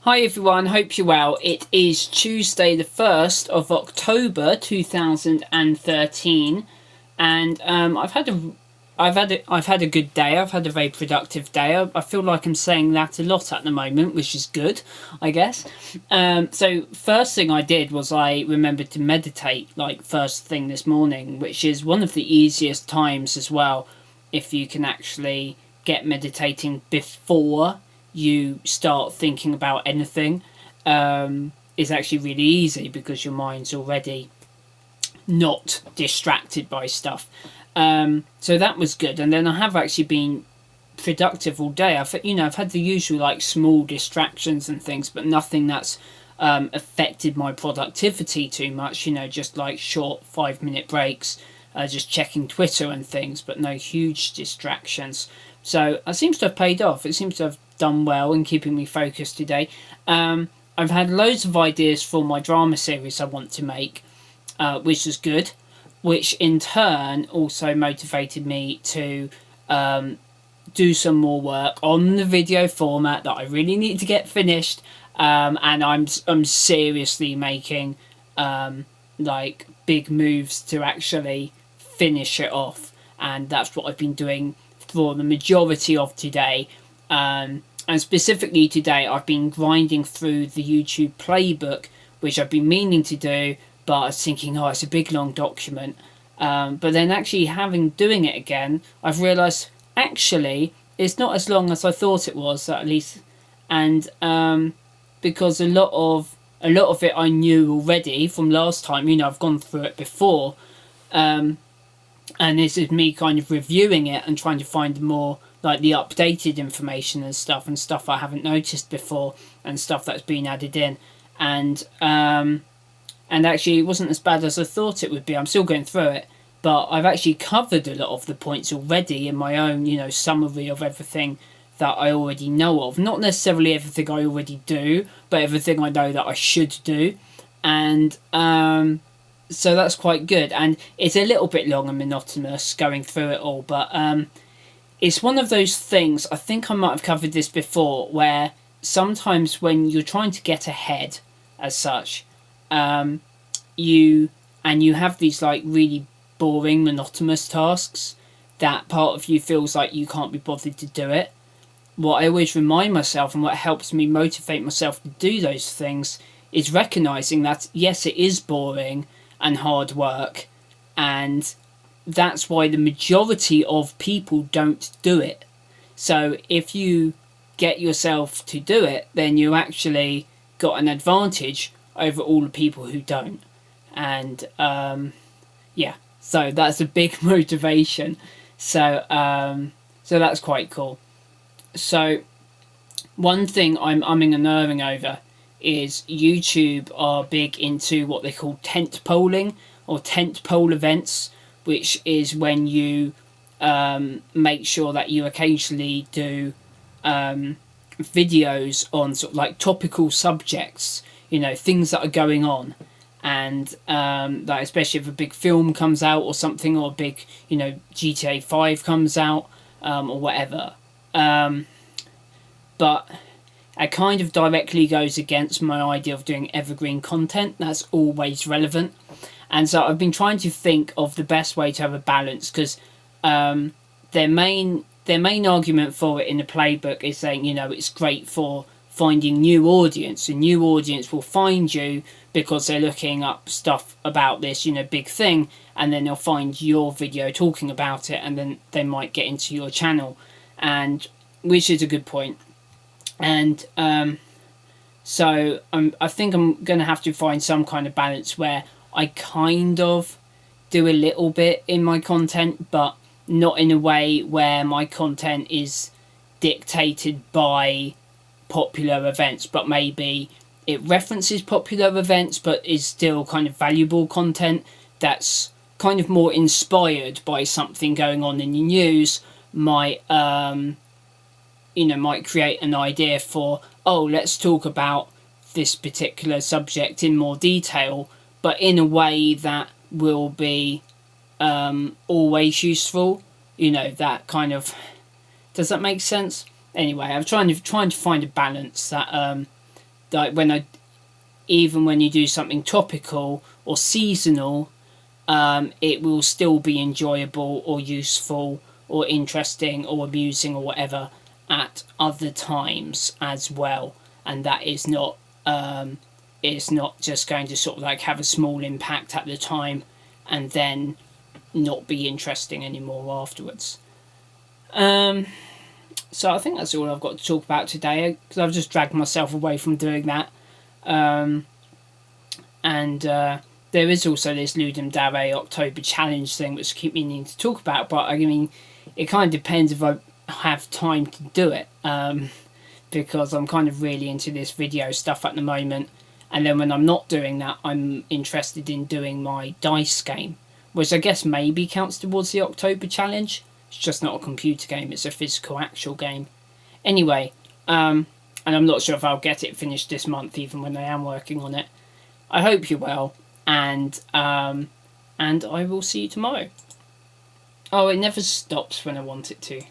Hi everyone, hope you're well. It is Tuesday the 1st of October 2013 and I've had a good day. I've had a very productive day. I feel like I'm saying that a lot at the moment, which is good, I guess. So first thing I did was I remembered to meditate like first thing this morning, which is one of the easiest times as well if you can actually get meditating before you start thinking about anything. Is actually really easy because your mind's already not distracted by stuff. So that was good, and then I have actually been productive all day. I've had the usual like small distractions and things, but nothing that's affected my productivity too much. Just like short 5-minute breaks, just checking Twitter and things, but no huge distractions. So it seems to have paid off. It seems to have done well in keeping me focused today. I've had loads of ideas for my drama series I want to make, which is good, which in turn also motivated me to do some more work on the video format that I really need to get finished, and I'm seriously making like big moves to actually finish it off, and that's what I've been doing for the majority of today. And specifically today I've been grinding through the YouTube playbook, which I've been meaning to do, but I was thinking, oh, it's a big long document. But then actually doing it again, I've realised actually it's not as long as I thought it was, at least. And because a lot of it I knew already from last time. I've gone through it before, and this is me kind of reviewing it and trying to find more like the updated information and stuff I haven't noticed before, and stuff that's been added in. And actually it wasn't as bad as I thought it would be. I'm still going through it, but I've actually covered a lot of the points already in my own, summary of everything that I already know of. Not necessarily everything I already do, but everything I know that I should do. And so that's quite good. And it's a little bit long and monotonous going through it all, but it's one of those things, I think I might have covered this before, where sometimes when you're trying to get ahead as such, you have these like really boring, monotonous tasks that part of you feels like you can't be bothered to do it. What I always remind myself, and what helps me motivate myself to do those things, is recognizing that yes, it is boring and hard work, and that's why the majority of people don't do it. So if you get yourself to do it, then you actually got an advantage over all the people who don't. And yeah, so that's a big motivation. So that's quite cool. So one thing I'm umming and ahhing over is YouTube are big into what they call tent polling or tent pole events, which is when you make sure that you occasionally do videos on sort of like topical subjects, things that are going on. And like especially if a big film comes out or something, or a big, GTA 5 comes out, or whatever. But it kind of directly goes against my idea of doing evergreen content that's always relevant. And so I've been trying to think of the best way to have a balance, because their main argument for it in the playbook is saying, it's great for finding new audience. A new audience will find you because they're looking up stuff about this, big thing, and then they'll find your video talking about it, and then they might get into your channel, and which is a good point. And so I think I'm going to have to find some kind of balance where I kind of do a little bit in my content, but not in a way where my content is dictated by popular events, but maybe it references popular events but is still kind of valuable content that's kind of more inspired by something going on in the news. Might create an idea for, oh, let's talk about this particular subject in more detail, but in a way that will be always useful. That kind of, does that make sense? Anyway, I'm trying to find a balance that like even when you do something topical or seasonal, it will still be enjoyable or useful or interesting or amusing or whatever at other times as well. And that is not it's not just going to sort of like have a small impact at the time and then not be interesting anymore afterwards. So I think that's all I've got to talk about today, because I've just dragged myself away from doing that. There is also this Ludum Dare October Challenge thing which I keep meaning to talk about, but I mean, it kind of depends if I have time to do it, because I'm kind of really into this video stuff at the moment, and then when I'm not doing that, I'm interested in doing my dice game, which I guess maybe counts towards the October Challenge. It's just not a computer game, it's a physical actual game. Anyway, and I'm not sure if I'll get it finished this month, even when I am working on it. I hope you're well, and I will see you tomorrow. Oh, it never stops when I want it to.